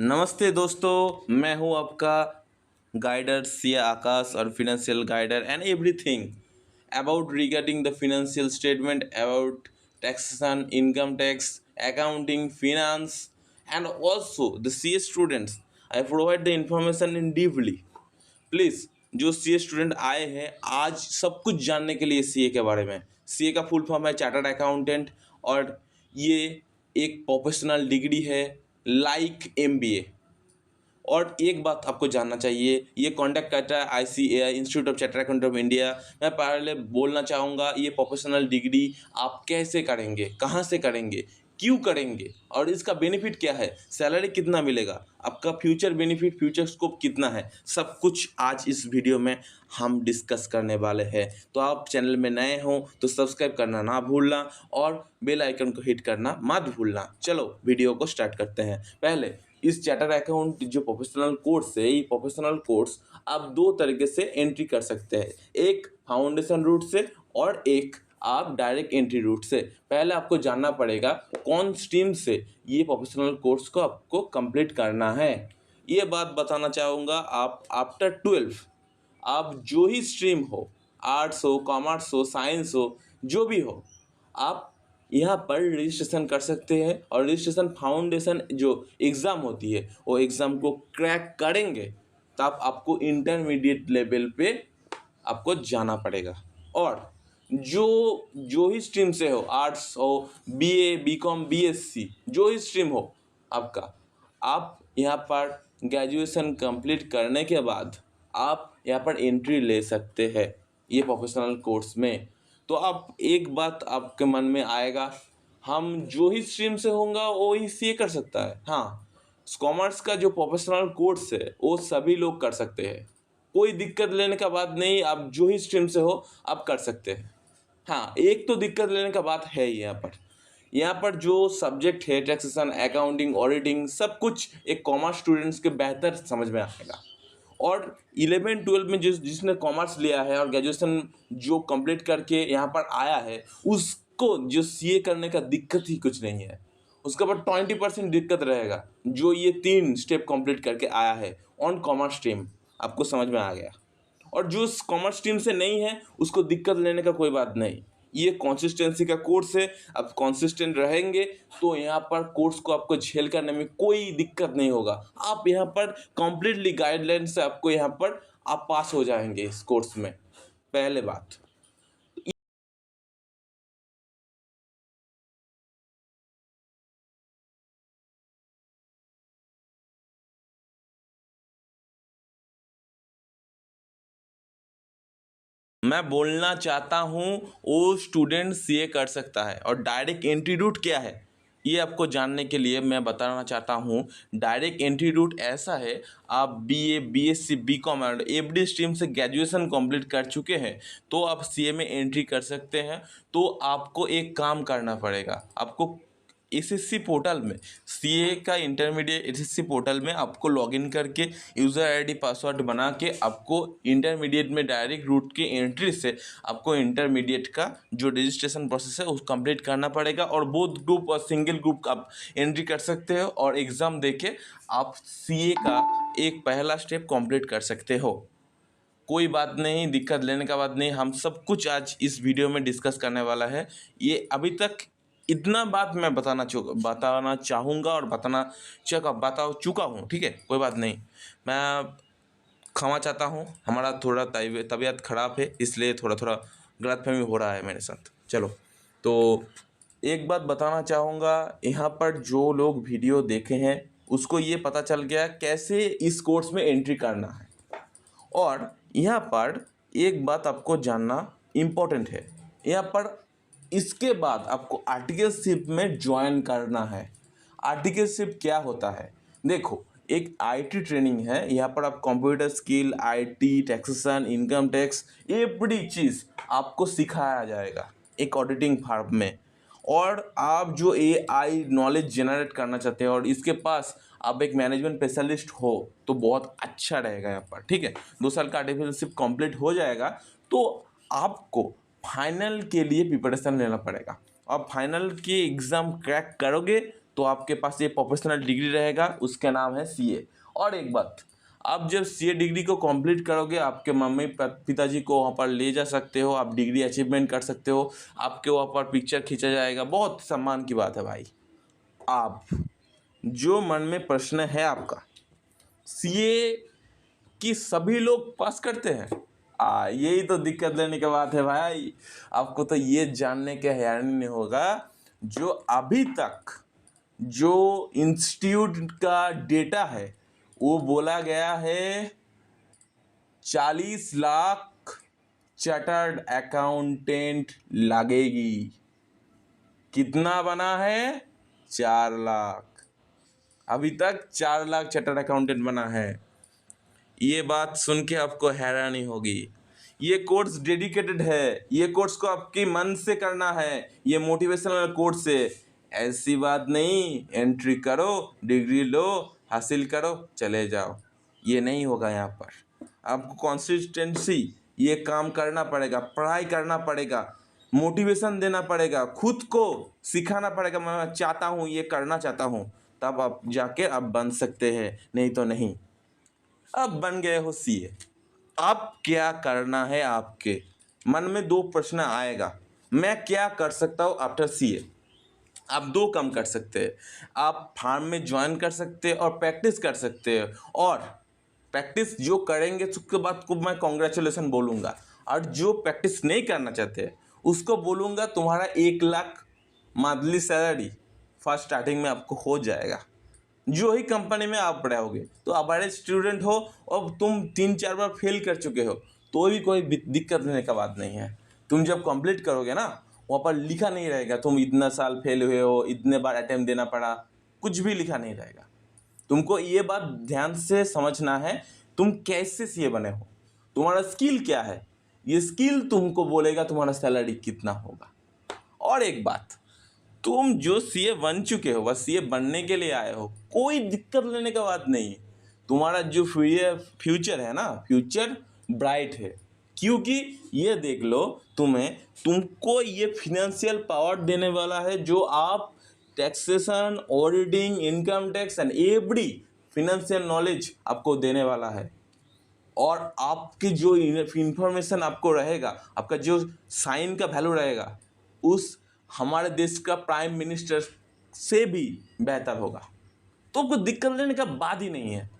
नमस्ते दोस्तों, मैं हूं आपका गाइडर सी आकाश और financial guider and everything about regarding the financial statement, about taxation, income tax, accounting, finance, and also the CA students. I provide the information in deeply. Please जो CA student आए हैं आज सब कुछ जानने के लिए सीए के बारे में। सीए का फुल फॉर्म है चार्टर्ड अकाउंटेंट और ये एक प्रोफेशनल डिग्री है लाइक एमबीए। और एक बात आपको जानना चाहिए, ये कॉन्टैक्ट करता है ICAI institute of chartered accountant of India. मैं पहले बोलना चाहूँगा ये प्रोफेशनल डिग्री आप कैसे करेंगे, कहाँ से करेंगे, क्यों करेंगे और इसका बेनिफिट क्या है, सैलरी कितना मिलेगा, आपका फ्यूचर बेनिफिट, फ्यूचर स्कोप कितना है, सब कुछ आज इस वीडियो में हम डिस्कस करने वाले हैं। तो आप चैनल में नए हों तो सब्सक्राइब करना ना भूलना और बेल आइकन को हिट करना मत भूलना। चलो वीडियो को स्टार्ट करते हैं। पहले इस चार्टर्ड अकाउंट जो प्रोफेशनल कोर्स है, ये प्रोफेशनल कोर्स आप दो तरीके से एंट्री कर सकते हैं, एक फाउंडेशन रूट से और एक आप डायरेक्ट एंट्री रूट से। पहले आपको जानना पड़ेगा कौन स्ट्रीम से ये प्रोफेशनल कोर्स को आपको कंप्लीट करना है। ये बात बताना चाहूँगा, आप आफ्टर 12 आप जो ही स्ट्रीम हो, आर्ट्स हो, कॉमर्स हो, साइंस हो, जो भी हो, आप यहाँ पर रजिस्ट्रेशन कर सकते हैं और रजिस्ट्रेशन फाउंडेशन जो एग्ज़ाम होती है वो एग्ज़ाम को क्रैक करेंगे तब आपको इंटरमीडिएट लेवल पे आपको जाना पड़ेगा। और जो जो ही स्ट्रीम से हो, आर्ट्स हो, बीए, बीकॉम, बीएससी, जो ही स्ट्रीम हो आपका, आप यहाँ पर ग्रेजुएशन कंप्लीट करने के बाद आप यहाँ पर एंट्री ले सकते हैं ये प्रोफेशनल कोर्स में। तो आप एक बात आपके मन में आएगा, हम जो ही स्ट्रीम से होगा वो ही सीए कर सकता है। हाँ, कॉमर्स का जो प्रोफेशनल कोर्स है वो सभी लोग कर सकते हैं, कोई दिक्कत लेने का बात नहीं, आप जो ही स्ट्रीम से हो आप कर सकते हैं। हाँ, एक तो दिक्कत लेने का बात है यहाँ पर जो सब्जेक्ट है टैक्सेशन, अकाउंटिंग, ऑडिटिंग, सब कुछ एक कॉमर्स स्टूडेंट्स के बेहतर समझ में आएगा। और 11-12 में जिसने कॉमर्स लिया है और ग्रेजुएशन जो कंप्लीट करके यहाँ पर आया है उसको जो सीए करने का दिक्कत ही कुछ नहीं है। उसके बाद 20% दिक्कत रहेगा जो ये 3 स्टेप कंप्लीट करके आया है ऑन कॉमर्स स्ट्रीम। आपको समझ में आ गया। और जो कॉमर्स स्ट्रीम से नहीं है उसको दिक्कत लेने का कोई बात नहीं, ये कंसिस्टेंसी का कोर्स है। आप कंसिस्टेंट रहेंगे तो यहाँ पर कोर्स को आपको झेल करने में कोई दिक्कत नहीं होगा। आप यहाँ पर कम्प्लीटली गाइडलाइन से आपको यहाँ पर आप पास हो जाएंगे इस कोर्स में। पहले बात मैं बोलना चाहता हूँ वो स्टूडेंट सीए कर सकता है। और डायरेक्ट एंट्री रूट क्या है ये आपको जानने के लिए मैं बताना चाहता हूँ। डायरेक्ट एंट्री रूट ऐसा है, आप बीए, बीएससी, बीकॉम और एवरी स्ट्रीम से ग्रेजुएशन कंप्लीट कर चुके हैं तो आप सीए में एंट्री कर सकते हैं। तो आपको एक काम करना पड़ेगा, आपको एसएससी पोर्टल में, सीए का इंटरमीडिएट एसएससी पोर्टल में आपको लॉगिन करके यूज़र आईडी पासवर्ड बना के आपको इंटरमीडिएट में डायरेक्ट रूट के एंट्री से आपको इंटरमीडिएट का जो रजिस्ट्रेशन प्रोसेस है उसको कंप्लीट करना पड़ेगा। और बोथ ग्रुप और सिंगल ग्रुप आप एंट्री कर सकते हो और एग्ज़ाम देके आप सीए का एक पहला स्टेप कंप्लीट कर सकते हो। कोई बात नहीं, दिक्कत लेने का बात नहीं, हम सब कुछ आज इस वीडियो में डिस्कस करने वाला है। ये अभी तक इतना बात मैं बताना चाहूँगा और बता चुका हूँ, ठीक है, कोई बात नहीं। मैं क्षमा चाहता हूँ, हमारा थोड़ा तबीयत ख़राब है इसलिए थोड़ा थोड़ा गलतफहमी हो रहा है मेरे साथ। चलो, तो एक बात बताना चाहूँगा, यहाँ पर जो लोग वीडियो देखे हैं उसको ये पता चल गया कैसे इस कोर्स में एंट्री करना है। और यहाँ पर एक बात आपको जानना इम्पोर्टेंट है, यहाँ पर इसके बाद आपको आर्टिकलशिप में ज्वाइन करना है। आर्टिकलशिप क्या होता है, देखो, एक आईटी ट्रेनिंग है, यहाँ पर आप computer skill, IT, taxation, income tax, ये बड़ी चीज़ आपको सिखाया जाएगा एक ऑडिटिंग फर्म में। और आप जो एआई नॉलेज जनरेट करना चाहते हैं और इसके पास आप एक मैनेजमेंट स्पेशलिस्ट हो तो बहुत अच्छा रहेगा यहाँ पर, ठीक है। 2 साल का आर्टिकलशिप कंप्लीट हो जाएगा तो आपको फाइनल के लिए प्रिपरेशन लेना पड़ेगा। और फाइनल के एग्ज़ाम क्रैक करोगे तो आपके पास ये प्रोफेशनल डिग्री रहेगा, उसका नाम है सीए। और एक बात, आप जब सीए डिग्री को कंप्लीट करोगे, आपके मम्मी पिताजी को वहाँ पर ले जा सकते हो, आप डिग्री अचीवमेंट कर सकते हो, आपके वहाँ पर पिक्चर खींचा जाएगा, बहुत सम्मान की बात है भाई। आप जो मन में प्रश्न है आपका, सीए कि सभी लोग पास करते हैं, यही तो दिक्कत लेने की बात है भाई। आपको तो ये जानने के हैरानी नहीं होगा, जो अभी तक जो इंस्टीट्यूट का डेटा है वो बोला गया है 40 लाख चार्टर्ड अकाउंटेंट लगेगी। कितना बना है? 4 लाख। अभी तक 4 लाख चार्टर्ड अकाउंटेंट बना है। ये बात सुन के आपको हैरानी होगी। ये कोर्स डेडिकेटेड है, ये कोर्स को आपके मन से करना है, ये मोटिवेशनल कोर्स है। ऐसी बात नहीं एंट्री करो, डिग्री लो, हासिल करो, चले जाओ, ये नहीं होगा यहाँ पर। आपको कंसिस्टेंसी ये काम करना पड़ेगा, पढ़ाई करना पड़ेगा, मोटिवेशन देना पड़ेगा, खुद को सिखाना पड़ेगा। मैं चाहता हूँ, ये करना चाहता हूँ, तब आप जाके आप बन सकते हैं, नहीं तो नहीं। अब बन गए हो सीए, अब क्या करना है? आपके मन में 2 प्रश्न आएगा, मैं क्या कर सकता हूँ आफ्टर सीए। आप 2 काम कर सकते हैं, आप फार्म में ज्वाइन कर सकते हैं और प्रैक्टिस कर सकते हैं। और प्रैक्टिस जो करेंगे उसके बाद को मैं कॉन्ग्रेचुलेसन बोलूँगा, और जो प्रैक्टिस नहीं करना चाहते उसको बोलूँगा तुम्हारा 1 lakh monthly salary first starting में आपको हो जाएगा। जो ही कंपनी में आप रहोगे, तो आप बड़े स्टूडेंट हो और तुम 3-4 बार फेल कर चुके हो, तो भी कोई दिक्कत लेने का बात नहीं है। तुम जब कंप्लीट करोगे ना, वहाँ पर लिखा नहीं रहेगा तुम इतना साल फेल हुए हो, इतने बार अटेम्प्ट देना पड़ा, कुछ भी लिखा नहीं रहेगा। तुमको ये बात ध्यान से समझना है, तुम कैसे सीए बने हो, तुम्हारा स्किल क्या है, ये स्किल तुमको बोलेगा तुम्हारा सैलरी कितना होगा। और एक बात, तुम जो सीए बन चुके हो, बस सीए बनने के लिए आए हो, कोई दिक्कत लेने का बात नहीं है। तुम्हारा जो फ्यूचर है ना, फ्यूचर ब्राइट है, क्योंकि ये देख लो, तुमको ये फिनेंशियल पावर देने वाला है, जो आप taxation, auditing, income tax and every financial knowledge आपको देने वाला है। और आपकी जो इंफॉर्मेशन आपको रहेगा, आपका जो साइन का वैल्यू रहेगा, उस हमारे देश का प्राइम मिनिस्टर से भी बेहतर होगा। तो आपको दिक्कत लेने का बात ही नहीं है।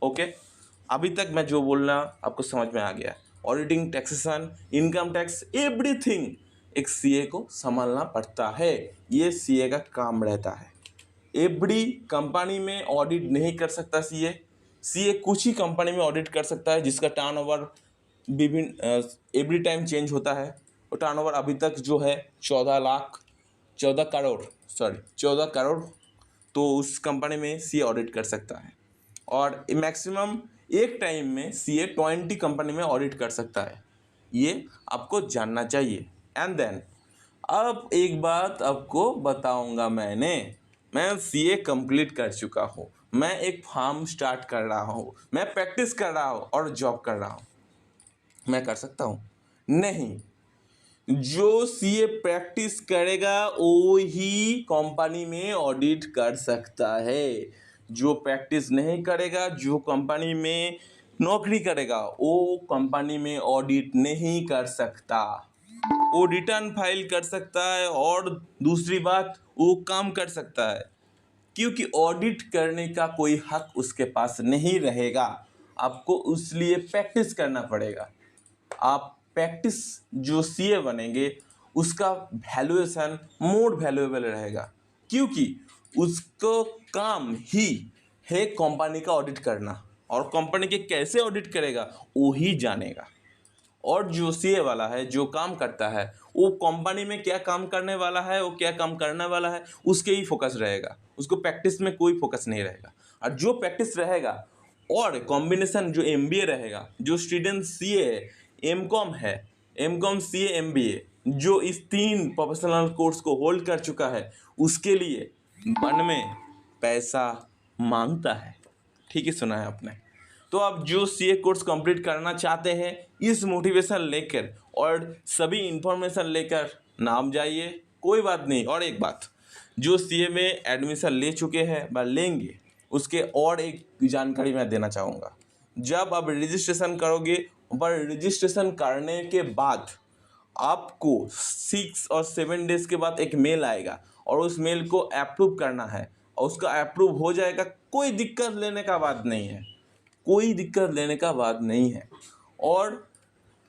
ओके, अभी तक मैं जो बोल रहा आपको समझ में आ गया। Auditing, taxation, income tax, everything एक सीए को संभालना पड़ता है, ये सीए का काम रहता है। एवरी कंपनी में ऑडिट नहीं कर सकता सीए कुछ ही कंपनी में ऑडिट कर सकता है, जिसका टर्नओवर विभिन्न एवरी टाइम चेंज होता है। और टर्नओवर अभी तक जो है 14 करोड़, तो उस कंपनी में सीए ऑडिट कर सकता है। और मैक्सिमम एक टाइम में सीए 20 कंपनी में ऑडिट कर सकता है, ये आपको जानना चाहिए। एंड देन अब एक बात आपको बताऊंगा, मैं सीए कंप्लीट कर चुका हूँ, मैं एक फार्म स्टार्ट कर रहा हूँ, मैं प्रैक्टिस कर रहा हूँ और जॉब कर रहा हूँ, मैं कर सकता हूँ? नहीं। जो सीए प्रैक्टिस करेगा वो ही कंपनी में ऑडिट कर सकता है। जो प्रैक्टिस नहीं करेगा, जो कंपनी में नौकरी करेगा, वो कंपनी में ऑडिट नहीं कर सकता। वो रिटर्न फाइल कर सकता है और दूसरी बात वो काम कर सकता है, क्योंकि ऑडिट करने का कोई हक उसके पास नहीं रहेगा। आपको उसलिए प्रैक्टिस करना पड़ेगा। आप प्रैक्टिस जो सीए बनेंगे उसका वैल्यूएशन मोर वैल्यूएबल रहेगा, क्योंकि उसको काम ही है कंपनी का ऑडिट करना, और कंपनी के कैसे ऑडिट करेगा वो ही जानेगा। और जो सीए वाला है, जो काम करता है, वो कंपनी में क्या काम करने वाला है, वो क्या काम करने वाला है, उसके ही फोकस रहेगा, उसको प्रैक्टिस में कोई फोकस नहीं रहेगा। और जो प्रैक्टिस रहेगा और कॉम्बिनेशन जो एमबीए रहेगा, जो स्टूडेंट सीए है, एमकॉम है, एमकॉम सीए एमबीए, जो इस 3 प्रोफेशनल कोर्स को होल्ड कर चुका है, उसके लिए मन में पैसा मांगता है। ठीक ही सुना है आपने। तो आप जो सीए कोर्स कंप्लीट करना चाहते हैं, इस मोटिवेशन लेकर और सभी इंफॉर्मेशन लेकर नाम जाइए, कोई बात नहीं। और एक बात, जो सीए में एडमिशन ले चुके हैं व लेंगे, उसके और एक जानकारी मैं देना चाहूँगा। जब आप रजिस्ट्रेशन करोगे, पर रजिस्ट्रेशन करने के बाद आपको 6 और 7 डेज़ के बाद एक मेल आएगा और उस मेल को अप्रूव करना है और उसका अप्रूव हो जाएगा। कोई दिक्कत लेने का बात नहीं है, कोई दिक्कत लेने का बात नहीं है। और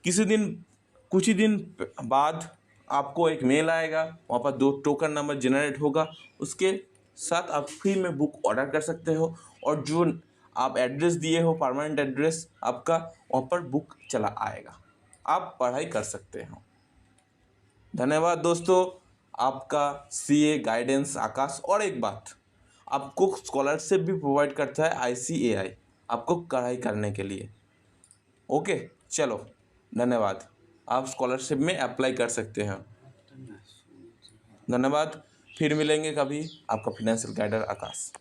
कुछ ही दिन बाद आपको एक मेल आएगा, वहाँ पर 2 टोकन नंबर जनरेट होगा, उसके साथ आप फ्री में बुक ऑर्डर कर सकते हो और जो आप एड्रेस दिए हो, परमानेंट एड्रेस आपका, वहाँ पर बुक चला आएगा, आप पढ़ाई कर सकते हो। धन्यवाद दोस्तों, आपका सीए गाइडेंस आकाश। और एक बात, आपको स्कॉलरशिप भी प्रोवाइड करता है आईसीएआई आपको पढ़ाई करने के लिए। ओके, चलो धन्यवाद, आप स्कॉलरशिप में अप्लाई कर सकते हैं। धन्यवाद, फिर मिलेंगे कभी। आपका फाइनेंशियल गाइडर आकाश।